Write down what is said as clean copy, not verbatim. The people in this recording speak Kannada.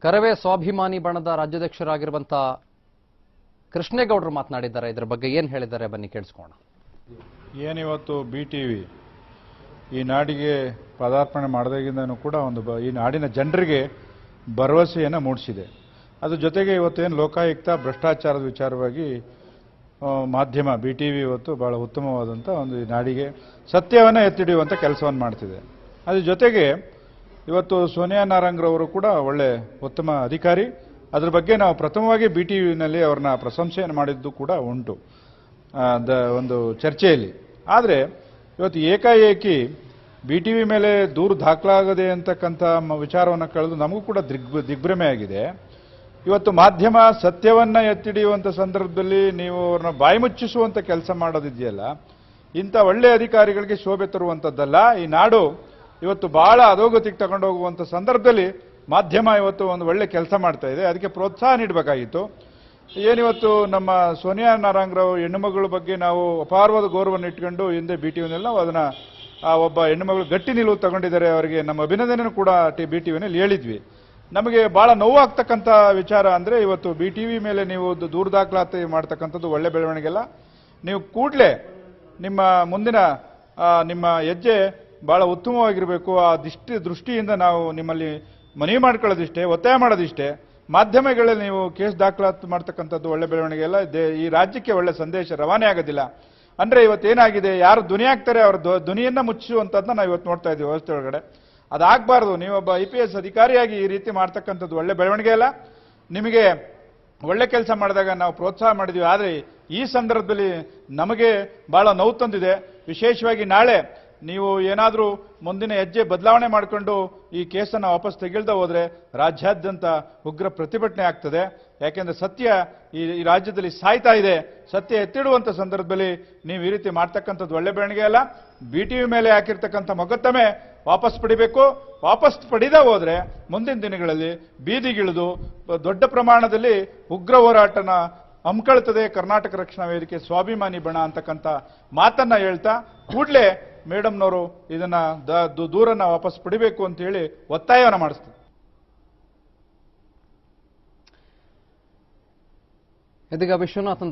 ಕರವೇ ಸ್ವಾಭಿಮಾನಿ ಬಣದ ರಾಜ್ಯಾಧ್ಯಕ್ಷರಾಗಿರುವಂತ ಕೃಷ್ಣೇಗೌಡರು ಮಾತನಾಡಿದ್ದಾರೆ. ಇದರ ಬಗ್ಗೆ ಏನು ಹೇಳಿದ್ದಾರೆ ಬನ್ನಿ ಕೇಳಿಸ್ಕೊಳ್ಳೋಣ. ಏನಿವತ್ತು BTV ಈ ನಾಡಿಗೆ ಪದಾರ್ಪಣೆ ಮಾಡಿದಾಗಿಂದನೂ ಕೂಡ ಈ ನಾಡಿನ ಜನರಿಗೆ ಭರವಸೆಯನ್ನು ಮೂಡಿಸಿದೆ. ಅದ್ರ ಜೊತೆಗೆ ಇವತ್ತೇನು ಲೋಕಾಯುಕ್ತ ಭ್ರಷ್ಟಾಚಾರದ ವಿಚಾರವಾಗಿ ಮಾಧ್ಯಮ BTV ಇವತ್ತು ಬಹಳ ಉತ್ತಮವಾದಂಥ ಈ ನಾಡಿಗೆ ಸತ್ಯವನ್ನು ಎತ್ತಿಡಿಯುವಂಥ ಕೆಲಸವನ್ನು ಮಾಡ್ತಿದೆ. ಅದ್ರ ಜೊತೆಗೆ ಇವತ್ತು ಸೋನಿಯಾ ನಾರಂಗ್ರವರು ಕೂಡ ಒಳ್ಳೆ ಉತ್ತಮ ಅಧಿಕಾರಿ. ಅದ್ರ ಬಗ್ಗೆ ನಾವು ಪ್ರಥಮವಾಗಿ BTVನಲ್ಲಿ ಅವ್ರನ್ನ ಪ್ರಶಂಸೆಯನ್ನು ಮಾಡಿದ್ದು ಕೂಡ ಉಂಟು ಒಂದು ಚರ್ಚೆಯಲ್ಲಿ. ಆದರೆ ಇವತ್ತು ಏಕಾಏಕಿ BTV ಮೇಲೆ ದೂರು ದಾಖಲಾಗದೆ ಅಂತಕ್ಕಂಥ ವಿಚಾರವನ್ನು ಕಳೆದು ನಮಗೂ ಕೂಡ ದಿಗ್ಭ್ರಮೆ ಆಗಿದೆ. ಇವತ್ತು ಮಾಧ್ಯಮ ಸತ್ಯವನ್ನ ಎತ್ತಿಡಿಯುವಂಥ ಸಂದರ್ಭದಲ್ಲಿ ನೀವು ಅವ್ರನ್ನ ಬಾಯಿ ಮುಚ್ಚಿಸುವಂಥ ಕೆಲಸ ಮಾಡೋದಿದೆಯಲ್ಲ, ಇಂಥ ಒಳ್ಳೆ ಅಧಿಕಾರಿಗಳಿಗೆ ಶೋಭೆ ತರುವಂಥದ್ದಲ್ಲ. ಈ ನಾಡು ಇವತ್ತು ಬಹಳ ಅಧೋಗತಿಗೆ ತಗೊಂಡು ಹೋಗುವಂಥ ಸಂದರ್ಭದಲ್ಲಿ ಮಾಧ್ಯಮ ಇವತ್ತು ಒಂದು ಒಳ್ಳೆ ಕೆಲಸ ಮಾಡ್ತಾ ಇದೆ. ಅದಕ್ಕೆ ಪ್ರೋತ್ಸಾಹ ನೀಡಬೇಕಾಗಿತ್ತು. ಏನಿವತ್ತು ನಮ್ಮ ಸೋನಿಯಾ ನಾರಂಗ್ರವ್ ಹೆಣ್ಣುಮಗಳ ಬಗ್ಗೆ ನಾವು ಅಪಾರವಾದ ಗೌರವವನ್ನು ಇಟ್ಕೊಂಡು ಹಿಂದೆ BTVನೆಲ್ಲ ಅದನ್ನ ಒಬ್ಬ ಹೆಣ್ಣುಮಗಳು ಗಟ್ಟಿ ನಿಲುವು ತಗೊಂಡಿದ್ದಾರೆ, ಅವರಿಗೆ ನಮ್ಮ ಅಭಿನಂದನೆಯೂ ಕೂಡ BTVನಲ್ಲಿ ಹೇಳಿದ್ವಿ. ನಮಗೆ ಬಹಳ ನೋವಾಗ್ತಕ್ಕಂಥ ವಿಚಾರ ಅಂದರೆ ಇವತ್ತು BTV ಮೇಲೆ ನೀವು ದೂರು ದಾಖಲಾತಿ ಮಾಡ್ತಕ್ಕಂಥದ್ದು ಒಳ್ಳೆ ಬೆಳವಣಿಗೆಲ್ಲ. ನೀವು ಕೂಡಲೇ ನಿಮ್ಮ ಮುಂದಿನ ನಿಮ್ಮ ಹೆಜ್ಜೆ ಬಹಳ ಉತ್ತಮವಾಗಿರಬೇಕು. ಆ ದೃಷ್ಟಿಯಿಂದ ನಾವು ನಿಮ್ಮಲ್ಲಿ ಮನವಿ ಮಾಡ್ಕೊಳ್ಳೋದಿಷ್ಟೇ, ಒತ್ತಾಯ ಮಾಡೋದಿಷ್ಟೇ. ಮಾಧ್ಯಮಗಳಲ್ಲಿ ನೀವು ಕೇಸ್ ದಾಖಲಾತಿ ಮಾಡ್ತಕ್ಕಂಥದ್ದು ಒಳ್ಳೆ ಬೆಳವಣಿಗೆ ಎಲ್ಲ. ಈ ರಾಜ್ಯಕ್ಕೆ ಒಳ್ಳೆ ಸಂದೇಶ ರವಾನೆ ಆಗೋದಿಲ್ಲ. ಅಂದ್ರೆ ಇವತ್ತೇನಾಗಿದೆ, ಯಾರು ಧ್ವನಿ ಆಗ್ತಾರೆ ಅವರ ಧ್ವನಿಯನ್ನ ಮುಚ್ಚಿಸುವಂಥದ್ದನ್ನ ನಾವು ಇವತ್ತು ನೋಡ್ತಾ ಇದ್ದೀವಿ ವ್ಯವಸ್ಥೆ ಒಳಗಡೆ. ಅದಾಗಬಾರ್ದು. ನೀವೊಬ್ಬ IPS ಅಧಿಕಾರಿಯಾಗಿ ಈ ರೀತಿ ಮಾಡ್ತಕ್ಕಂಥದ್ದು ಒಳ್ಳೆ ಬೆಳವಣಿಗೆ ಅಲ್ಲ. ನಿಮಗೆ ಒಳ್ಳೆ ಕೆಲಸ ಮಾಡಿದಾಗ ನಾವು ಪ್ರೋತ್ಸಾಹ ಮಾಡಿದ್ವಿ. ಆದರೆ ಈ ಸಂದರ್ಭದಲ್ಲಿ ನಮಗೆ ಬಹಳ ನೋವು ತಂದಿದೆ. ವಿಶೇಷವಾಗಿ ನಾಳೆ ನೀವು ಏನಾದರೂ ಮುಂದಿನ ಹೆಜ್ಜೆ ಬದಲಾವಣೆ ಮಾಡಿಕೊಂಡು ಈ ಕೇಸನ್ನು ವಾಪಸ್ ತೆಗೆಲ್ದ ಹೋದ್ರೆ ರಾಜ್ಯಾದ್ಯಂತ ಉಗ್ರ ಪ್ರತಿಭಟನೆ ಆಗ್ತದೆ. ಯಾಕೆಂದ್ರೆ ಸತ್ಯ ಈ ರಾಜ್ಯದಲ್ಲಿ ಸಾಯ್ತಾ ಇದೆ. ಸತ್ಯ ಎತ್ತಿಡುವಂಥ ಸಂದರ್ಭದಲ್ಲಿ ನೀವು ಈ ರೀತಿ ಮಾಡ್ತಕ್ಕಂಥದ್ದು ಒಳ್ಳೆ ಬೆಳವಣಿಗೆ ಅಲ್ಲ. BTV ಮೇಲೆ ಹಾಕಿರ್ತಕ್ಕಂಥ ಮೊಕದ್ದಮೆ ವಾಪಸ್ ಪಡಿಬೇಕು. ವಾಪಸ್ ಪಡೆದ ಹೋದ್ರೆ ಮುಂದಿನ ದಿನಗಳಲ್ಲಿ ಬೀದಿಗಿಳಿದು ದೊಡ್ಡ ಪ್ರಮಾಣದಲ್ಲಿ ಉಗ್ರ ಹೋರಾಟನ ಹಮ್ಮಿಕೊಳ್ತದೆ ಕರ್ನಾಟಕ ರಕ್ಷಣಾ ವೇದಿಕೆ ಸ್ವಾಭಿಮಾನಿ ಬಣ ಅಂತಕ್ಕಂಥ ಮಾತನ್ನ ಹೇಳ್ತಾ ಕೂಡಲೇ ಮೇಡಮ್ನವರು ಇದನ್ನ ದೂರನ್ನ ವಾಪಸ್ ಪಡಿಬೇಕು ಅಂತ ಹೇಳಿ ಒತ್ತಾಯವನ್ನು ಮಾಡಿಸ್ತಾರೆ. ಇದೀಗ ವಿಶ್ವನಾಥನ್